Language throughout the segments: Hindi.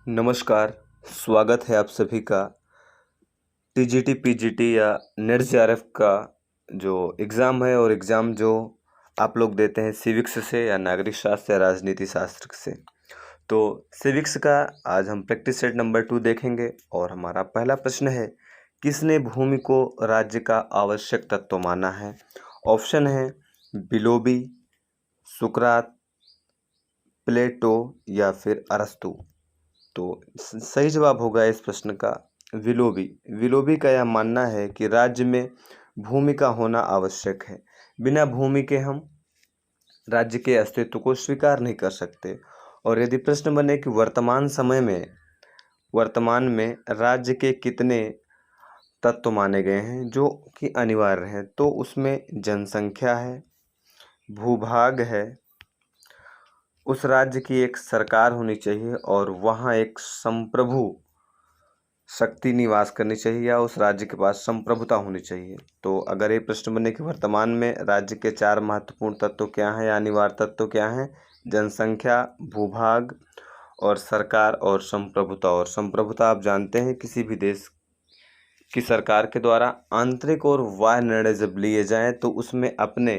नमस्कार। स्वागत है आप सभी का टीजीटी पीजीटी या नेट जेआरएफ का जो एग्ज़ाम है और एग्ज़ाम जो आप लोग देते हैं सिविक्स से या नागरिक शास्त्र या राजनीति शास्त्र से। तो सिविक्स का आज हम प्रैक्टिस सेट नंबर 2 देखेंगे और हमारा पहला प्रश्न है, किसने भूमि को राज्य का आवश्यक तत्व माना है? ऑप्शन है बिलोबी, सुकरात, प्लेटो या फिर अरस्तु। तो सही जवाब होगा इस प्रश्न का विलोबी। विलोबी का यह मानना है कि राज्य में भूमि का होना आवश्यक है। बिना भूमि के हम राज्य के अस्तित्व को स्वीकार नहीं कर सकते। और यदि प्रश्न बने कि वर्तमान में राज्य के कितने तत्व माने गए हैं जो कि अनिवार्य हैं, तो उसमें जनसंख्या है, भूभाग है, उस राज्य की एक सरकार होनी चाहिए और वहाँ एक संप्रभु शक्ति निवास करनी चाहिए या उस राज्य के पास संप्रभुता होनी चाहिए। तो अगर ये प्रश्न बने कि वर्तमान में राज्य के 4 महत्वपूर्ण तत्व क्या हैं या अनिवार्य तत्व क्या हैं? जनसंख्या, भूभाग और सरकार और संप्रभुता। और संप्रभुता आप जानते हैं किसी भी देश की सरकार के द्वारा आंतरिक और बाह्य निर्णय जब लिए जाएं तो उसमें अपने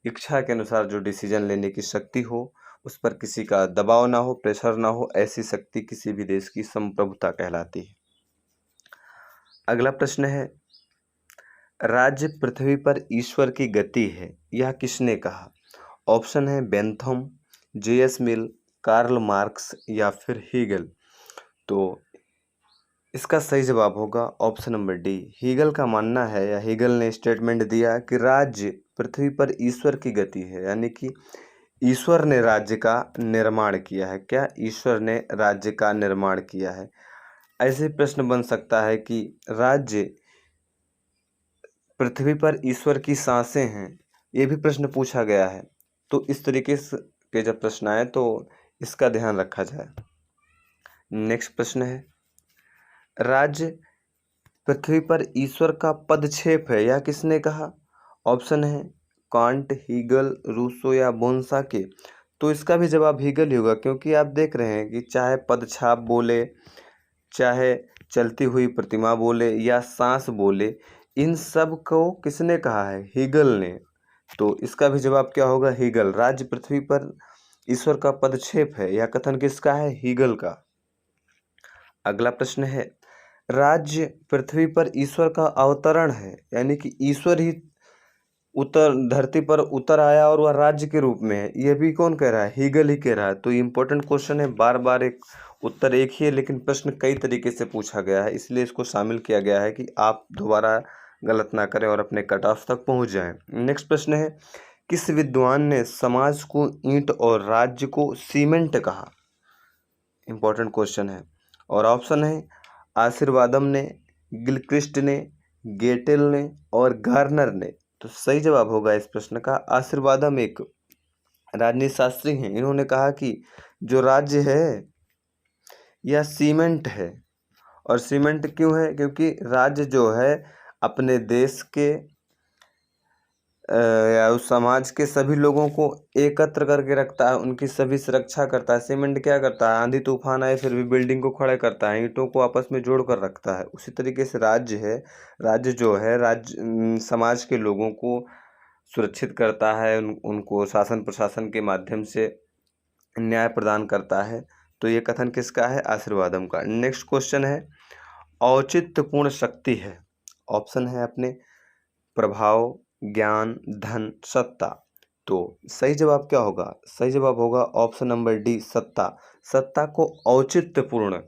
इच्छा के अनुसार जो डिसीजन लेने की शक्ति हो, उस पर किसी का दबाव ना हो, प्रेशर ना हो, ऐसी शक्ति किसी भी देश की संप्रभुता कहलाती है। अगला प्रश्न है, राज्य पृथ्वी पर ईश्वर की गति है, यह किसने कहा? ऑप्शन है बेंथम, जे.एस. मिल, कार्ल मार्क्स या फिर हीगल। तो इसका सही जवाब होगा ऑप्शन नंबर डी। हीगल का मानना है या हीगल ने स्टेटमेंट दिया कि राज्य पृथ्वी पर ईश्वर की गति है, यानी कि ईश्वर ने राज्य का निर्माण किया है। क्या? ईश्वर ने राज्य का निर्माण किया है। ऐसे प्रश्न बन सकता है कि राज्य पृथ्वी पर ईश्वर की सांसें हैं, ये भी प्रश्न पूछा गया है। तो इस तरीके के जब प्रश्न आए तो इसका ध्यान रखा जाए। नेक्स्ट प्रश्न है, राज्य पृथ्वी पर ईश्वर का पदक्षेप है, यह किसने कहा? ऑप्शन है कांट, हीगल, रूसो या बोंसाके। तो इसका भी जवाब हीगल ही होगा, क्योंकि आप देख रहे हैं कि चाहे पदछाप बोले, चाहे चलती हुई प्रतिमा बोले या सांस बोले, इन सब को किसने कहा है? हीगल ने। तो इसका भी जवाब क्या होगा? हीगल। राज्य पृथ्वी पर ईश्वर का पदक्षेप है, यह कथन किसका है? हीगल का। अगला प्रश्न है, राज्य पृथ्वी पर ईश्वर का अवतरण है, यानी कि ईश्वर ही धरती पर उतर आया और वह राज्य के रूप में है, यह भी कौन कह रहा है? हीगल ही कह रहा है। तो इम्पोर्टेंट क्वेश्चन है, बार बार एक उत्तर एक ही है लेकिन प्रश्न कई तरीके से पूछा गया है, इसलिए इसको शामिल किया गया है कि आप दोबारा गलत ना करें और अपने कट ऑफ तक पहुंच जाएं। नेक्स्ट प्रश्न है, किस विद्वान ने समाज को ईंट और राज्य को सीमेंट कहा? इंपॉर्टेंट क्वेश्चन है। और ऑप्शन है आशीर्वादम ने, गिलक्रिस्ट ने, गेटेल ने और गार्नर ने। तो सही जवाब होगा इस प्रश्न का आशीर्वादम। एक राजनीति शास्त्री हैं, इन्होंने कहा कि जो राज्य है यह सीमेंट है। और सीमेंट क्यों है? क्योंकि राज्य जो है अपने देश के या उस समाज के सभी लोगों को एकत्र करके रखता है, उनकी सभी सुरक्षा करता है। सीमेंट क्या करता है? आंधी तूफान आए फिर भी बिल्डिंग को खड़ा करता है, ईंटों को आपस में जोड़ कर रखता है। उसी तरीके से राज्य है, राज्य जो है समाज के लोगों को सुरक्षित करता है, उनको शासन प्रशासन के माध्यम से न्याय प्रदान करता है। तो ये कथन किसका है? आशीर्वादम का। नेक्स्ट क्वेश्चन है, औचित्यपूर्ण शक्ति है। ऑप्शन है अपने प्रभाव, ज्ञान, धन, सत्ता। तो सही जवाब क्या होगा? सही जवाब होगा ऑप्शन नंबर डी, सत्ता। सत्ता को औचित्यपूर्ण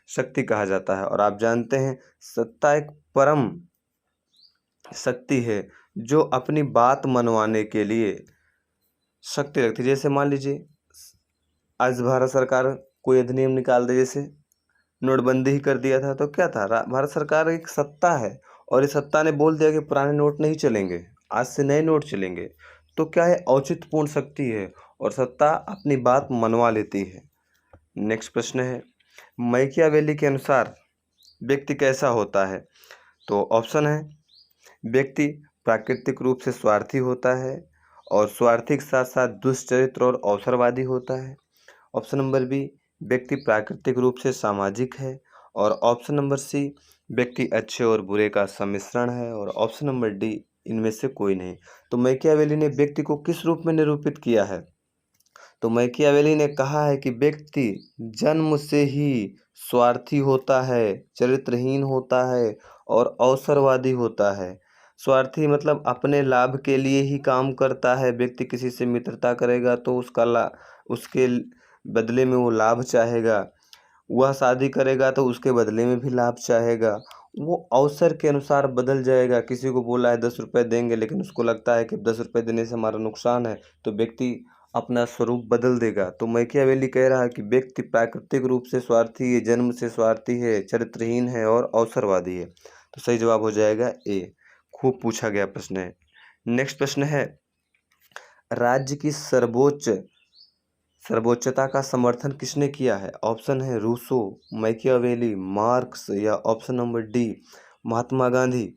शक्ति कहा जाता है। और आप जानते हैं सत्ता एक परम शक्ति है जो अपनी बात मनवाने के लिए शक्ति रखती है। जैसे मान लीजिए आज भारत सरकार कोई अधिनियम निकाल दे, जैसे नोटबंदी ही कर दिया था, तो क्या था? भारत सरकार एक सत्ता है और इस सत्ता ने बोल दिया कि पुराने नोट नहीं चलेंगे, आज से नए नोट चलेंगे। तो क्या है? औचित्यपूर्ण शक्ति है और सत्ता अपनी बात मनवा लेती है। नेक्स्ट प्रश्न है, मैकियावेली के अनुसार व्यक्ति कैसा होता है? तो ऑप्शन है व्यक्ति प्राकृतिक रूप से स्वार्थी होता है और स्वार्थी के साथ साथ दुष्चरित्र और अवसरवादी होता है। ऑप्शन नंबर बी, व्यक्ति प्राकृतिक रूप से सामाजिक है। और ऑप्शन नंबर सी, व्यक्ति अच्छे और बुरे का सम्मिश्रण है। और ऑप्शन नंबर डी, इनमें से कोई नहीं। तो मैकियावेली ने व्यक्ति को किस रूप में निरूपित किया है? तो मैकियावेली ने कहा है कि व्यक्ति जन्म से ही स्वार्थी होता है, चरित्रहीन होता है और अवसरवादी होता है। स्वार्थी मतलब अपने लाभ के लिए ही काम करता है। व्यक्ति किसी से मित्रता करेगा तो उसके बदले में वो लाभ चाहेगा। वह शादी करेगा तो उसके बदले में भी लाभ चाहेगा। वो अवसर के अनुसार बदल जाएगा। किसी को बोला है 10 रुपये देंगे, लेकिन उसको लगता है कि 10 रुपये देने से हमारा नुकसान है, तो व्यक्ति अपना स्वरूप बदल देगा। तो मैकियावेली कह रहा है कि व्यक्ति प्राकृतिक रूप से स्वार्थी है, जन्म से स्वार्थी है, चरित्रहीन है और अवसरवादी है। तो सही जवाब हो जाएगा ए। खूब पूछा गया प्रश्न है। नेक्स्ट प्रश्न है, राज्य की सर्वोच्चता का समर्थन किसने किया है? ऑप्शन है रूसो, मैकियावेली, मार्क्स या option number D Mahatma Gandhi.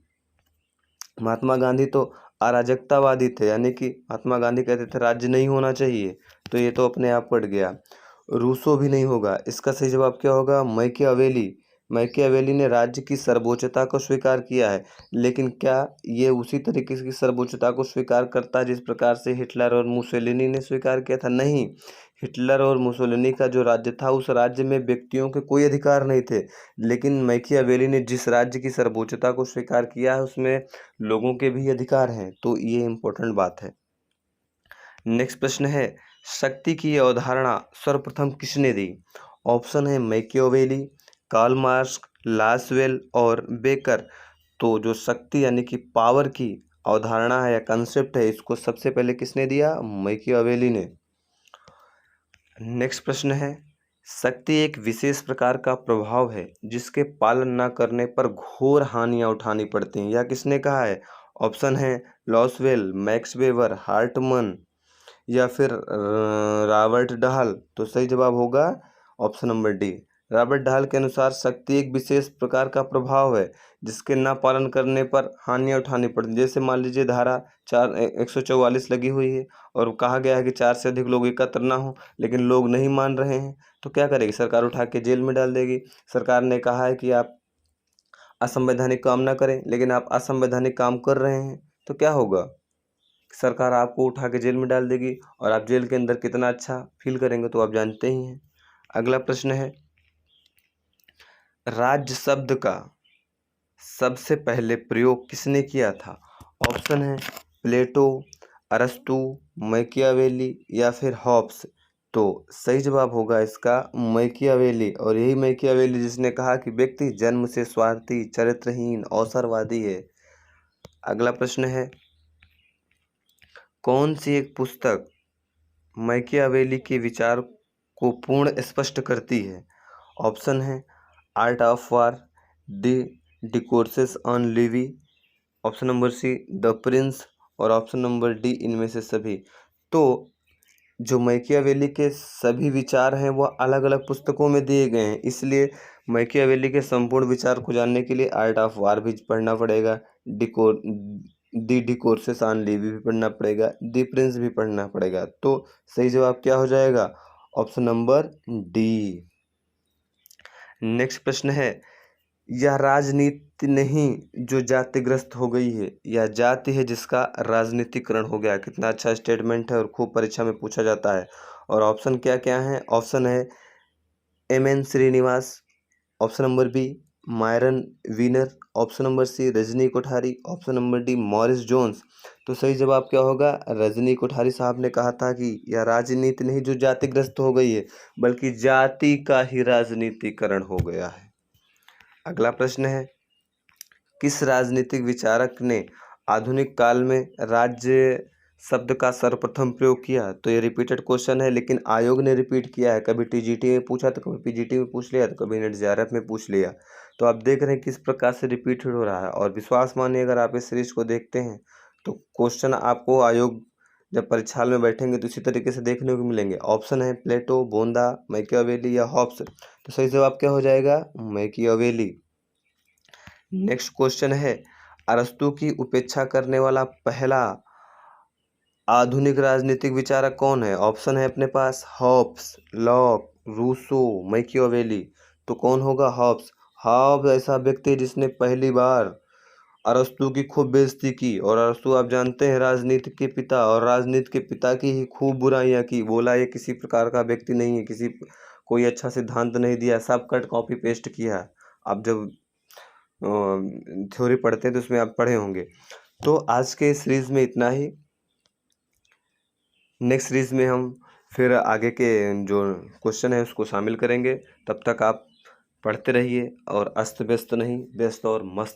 Mahatma Gandhi तो अराजकतावादी थे, यानी कि महात्मा गांधी कहते थे राज्य नहीं होना चाहिए, तो ये तो अपने आप पड़ गया। रूसो भी नहीं होगा। इसका सही जवाब क्या होगा? मैकियावेली। मैकियावेली ने राज्य की सर्वोच्चता को स्वीकार किया है, लेकिन क्या ये उसी तरीके की सर्वोच्चता को स्वीकार करता है जिस प्रकार से हिटलर और मुसोलिनी ने स्वीकार किया था? नहीं। हिटलर और मुसोलिनी का जो राज्य था, उस राज्य में व्यक्तियों के कोई अधिकार नहीं थे, लेकिन मैकियावेली ने जिस राज्य की सर्वोच्चता को स्वीकार किया है उसमें लोगों के भी अधिकार हैं। तो ये इम्पोर्टेंट बात है। नेक्स्ट प्रश्न है, शक्ति की अवधारणा सर्वप्रथम किसने दी? ऑप्शन है मैकियावेली, कार्ल मार्क्स, लासवेल और बेकर। तो जो शक्ति यानी कि पावर की अवधारणा है या कंसेप्ट है, इसको सबसे पहले किसने दिया? मैकियावेली ने। नेक्स्ट प्रश्न है, शक्ति एक विशेष प्रकार का प्रभाव है जिसके पालन न करने पर घोर हानियां उठानी पड़ती हैं। यह किसने कहा है? ऑप्शन है लॉसवेल, मैक्स वेबर, हार्टमन या फिर रॉबर्ट डहाल। तो सही जवाब होगा option number D. Robert Dahal के अनुसार शक्ति एक विशेष प्रकार का प्रभाव है जिसके न पालन करने पर हानियां उठानी पड़ती। जैसे मान लीजिए धारा 144 लगी हुई है और कहा गया है कि 4 से अधिक लोग एकत्र ना हो, लेकिन लोग नहीं मान रहे हैं, तो क्या करेगी सरकार? उठा के जेल में डाल देगी। सरकार ने कहा है कि आप असंवैधानिक काम ना करें, लेकिन आप असंवैधानिक काम कर रहे हैं, तो क्या होगा? सरकार आपको उठा के जेल में डाल देगी और आप जेल के अंदर कितना अच्छा फील करेंगे तो आप जानते ही हैं। अगला प्रश्न है, राज्य शब्द का सबसे पहले प्रयोग किसने किया था? ऑप्शन है प्लेटो, अरस्तु, मैकियावेली या फिर हॉब्स। तो सही जवाब होगा इसका मैकियावेली। और यही मैकियावेली जिसने कहा कि व्यक्ति जन्म से स्वार्थी, चरित्रहीन, अवसरवादी है। अगला प्रश्न है, कौन सी एक पुस्तक मैकियावेली के विचार को पूर्ण स्पष्ट करती है? ऑप्शन है art of war, D discourses on Levi, option number see the Prince और ऑप्शन नंबर डी इनमें से सभी। तो जो मैकियावेली के सभी विचार हैं वह अलग अलग पुस्तकों में दिए गए हैं, इसलिए मैकियावेली के संपूर्ण विचार को जानने के लिए आर्ट ऑफ वार भी पढ़ना पड़ेगा, दी डिस्कोर्सेस ऑन लिवी भी पढ़ना पड़ेगा, दी प्रिंस भी पढ़ना पड़ेगा। तो सही जवाब क्या हो जाएगा? Option number D. नेक्स्ट प्रश्न है, यह राजनीति नहीं जो जातिग्रस्त हो गई है, यह जाति है जिसका राजनीतिकरण हो गया। कितना अच्छा स्टेटमेंट है और खूब परीक्षा में पूछा जाता है। और ऑप्शन क्या क्या है? ऑप्शन है M N. Srinivas, option number B Myron Weiner, option number C Rajni Kothari, option number D Morris Jones. तो सही जवाब क्या होगा? रजनी कोठारी साहब ने कहा था कि यह राजनीति नहीं जो जातिग्रस्त हो गई है, बल्कि जाति का ही राजनीतिकरण हो गया है। अगला प्रश्न है, किस राजनीतिक विचारक ने आधुनिक काल में राज्य शब्द का सर्वप्रथम प्रयोग किया? तो ये रिपीटेड क्वेश्चन है, लेकिन आयोग ने रिपीट किया है। कभी टीजीटी में पूछा तो कभी पीजीटी में पूछ लिया तो कभी नेट जेआरएफ में पूछ लिया। तो आप देख रहे हैं किस प्रकार से रिपीटेड हो रहा है। और विश्वास मानिए, अगर आप इस सीरीज को देखते हैं तो क्वेश्चन आपको आयोग जब परीक्षा में बैठेंगे तो इसी तरीके से देखने को मिलेंगे। ऑप्शन है प्लेटो, बोंदा, मैकियावेली या हॉब्स। तो सही जवाब क्या हो जाएगा? मैकियावेली। नेक्स्ट क्वेश्चन है, अरस्तु की उपेक्षा करने वाला पहला आधुनिक राजनीतिक विचारक कौन है? ऑप्शन है अपने पास हॉब्स, लॉक, रूसो, मैकियावेली। तो कौन होगा? हॉब्स। हॉब्स ऐसा व्यक्ति है जिसने पहली बार अरस्तु की खूब बेइज्जती की, और अरस्तु आप जानते हैं राजनीति के पिता, और राजनीति के पिता की ही खूब बुराइयां की। बोला ये किसी प्रकार का व्यक्ति नहीं है, किसी कोई अच्छा सिद्धांत नहीं दिया, सब कट कॉपी पेस्ट किया। आप जब थ्योरी पढ़ते हैं तो उसमें आप पढ़े होंगे। तो आज के सीरीज में इतना ही। नेक्स्ट सीरीज में हम फिर आगे के जो क्वेश्चन है उसको शामिल करेंगे। तब तक आप पढ़ते रहिए और अस्त व्यस्त नहीं, व्यस्त और मस्त।